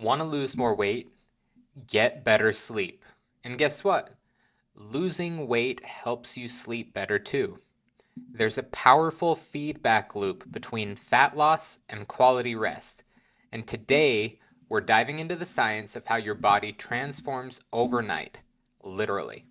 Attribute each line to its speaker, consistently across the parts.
Speaker 1: Want to lose more weight? Get better sleep. And guess what? Losing weight helps you sleep better too. There's a powerful feedback loop between fat loss and quality rest. And today, we're diving into the science of how your body transforms overnight, literally.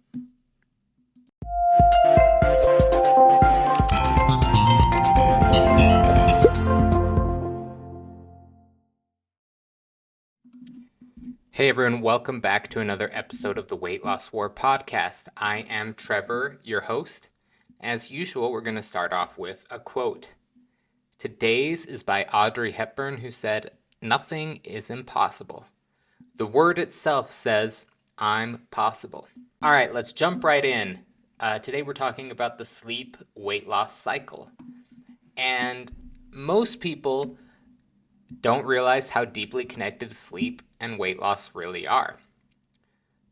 Speaker 1: Hey everyone, welcome back to another episode of the Weight Loss War podcast. I am Trevor, your host. As usual, we're going to start off with a quote. Today's is by Audrey Hepburn, who said, "Nothing is impossible. The word itself says, I'm possible." All right, let's jump right in. Today we're talking about the sleep weight loss cycle. And most people don't realize how deeply connected sleep and weight loss really are.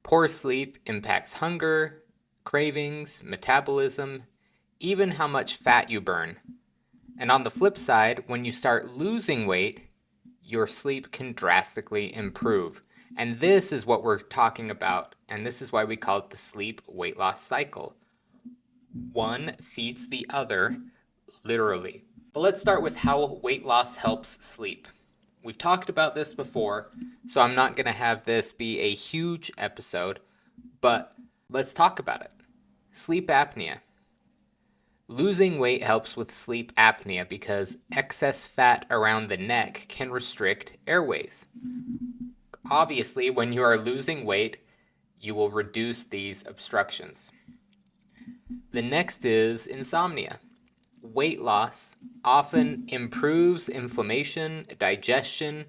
Speaker 1: Poor sleep impacts hunger, cravings, metabolism, even how much fat you burn. And on the flip side, when you start losing weight, your sleep can drastically improve. And this is what we're talking about, and this is why we call it the sleep weight loss cycle. One feeds the other, literally. But let's start with how weight loss helps sleep. We've talked about this before, so I'm not going to have this be a huge episode, but let's talk about it. Sleep apnea. Losing weight helps with sleep apnea because excess fat around the neck can restrict airways. Obviously, when you are losing weight, you will reduce these obstructions. The next is insomnia. Weight loss often improves inflammation, digestion,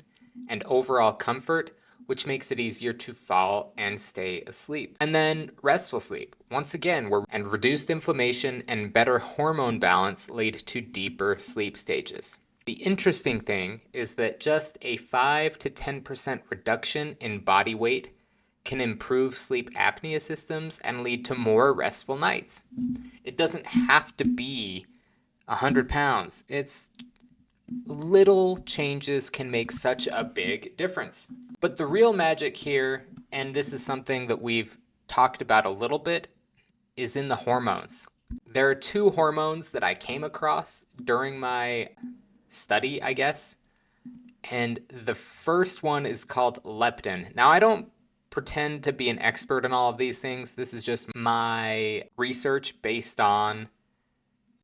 Speaker 1: and overall comfort, which makes it easier to fall and stay asleep. And then restful sleep. Once again, and reduced inflammation and better hormone balance lead to deeper sleep stages. The interesting thing is that just a 5 to 10% reduction in body weight can improve sleep apnea systems and lead to more restful nights. It doesn't have to be 100 pounds. It's little changes can make such a big difference. But the real magic here, and this is something that we've talked about a little bit, is in the hormones. There are two hormones that I came across during my study, I guess. And the first one is called leptin. Now, I don't pretend to be an expert in all of these things. This is just my research based on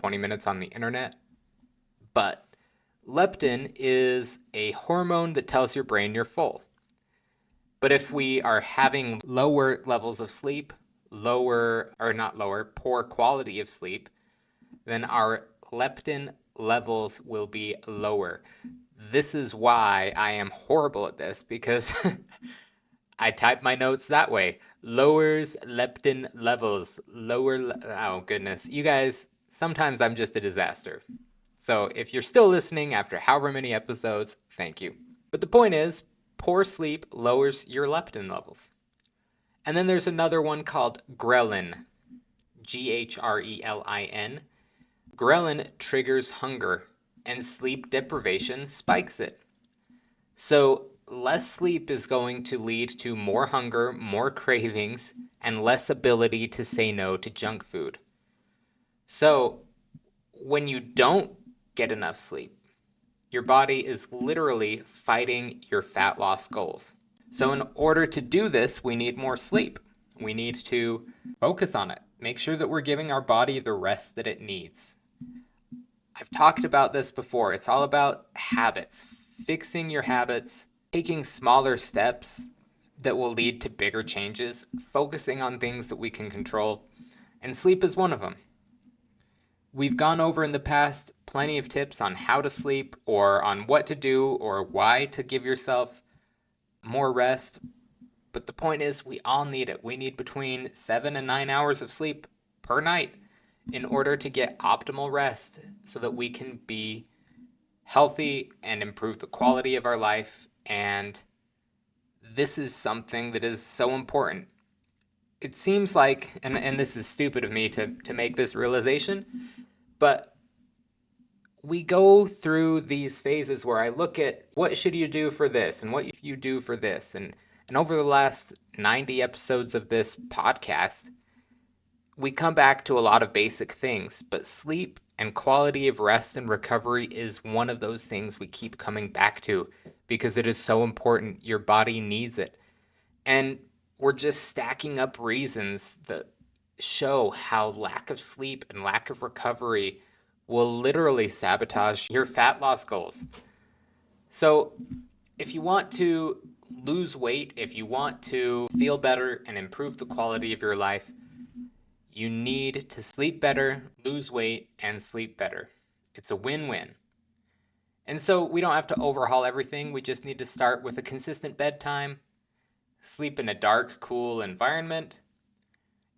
Speaker 1: 20 minutes on the internet. But leptin is a hormone that tells your brain you're full. But if we are having lower levels of sleep, poor quality of sleep, then our leptin levels will be lower. This is why I am horrible at this, because I type my notes that way. Lowers leptin levels. Oh goodness. You guys, sometimes I'm just a disaster. So if you're still listening after however many episodes, thank you. But the point is, poor sleep lowers your leptin levels. And then there's another one called ghrelin. Ghrelin. Ghrelin triggers hunger, and sleep deprivation spikes it. So less sleep is going to lead to more hunger, more cravings, and less ability to say no to junk food. So when you don't get enough sleep, your body is literally fighting your fat loss goals. So in order to do this, we need more sleep. We need to focus on it. Make sure that we're giving our body the rest that it needs. I've talked about this before. It's all about habits, fixing your habits, taking smaller steps that will lead to bigger changes, focusing on things that we can control, and sleep is one of them. We've gone over in the past plenty of tips on how to sleep or on what to do or why to give yourself more rest. But the point is, we all need it. We need between 7 and 9 hours of sleep per night in order to get optimal rest so that we can be healthy and improve the quality of our life. And this is something that is so important. It seems like, and this is stupid of me to make this realization, but we go through these phases where I look at what should you do for this and what if you do for this. And over the last 90 episodes of this podcast, we come back to a lot of basic things, but sleep and quality of rest and recovery is one of those things we keep coming back to because it is so important. Your body needs it. And we're just stacking up reasons that show how lack of sleep and lack of recovery will literally sabotage your fat loss goals. So, if you want to lose weight, if you want to feel better and improve the quality of your life, you need to sleep better, lose weight, and sleep better. It's a win win. And so, we don't have to overhaul everything. We just need to start with a consistent bedtime, sleep in a dark, cool environment,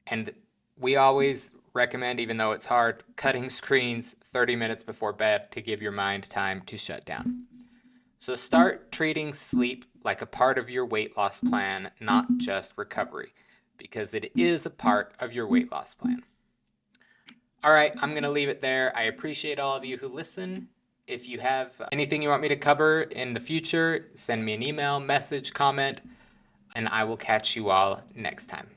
Speaker 1: and we always recommend, even though it's hard, cutting screens 30 minutes before bed to give your mind time to shut down. So start treating sleep like a part of your weight loss plan, not just recovery, because it is a part of your weight loss plan. All right, I'm going to leave it there. I appreciate all of you who listen. If you have anything you want me to cover in the future, send me an email, message, comment, and I will catch you all next time.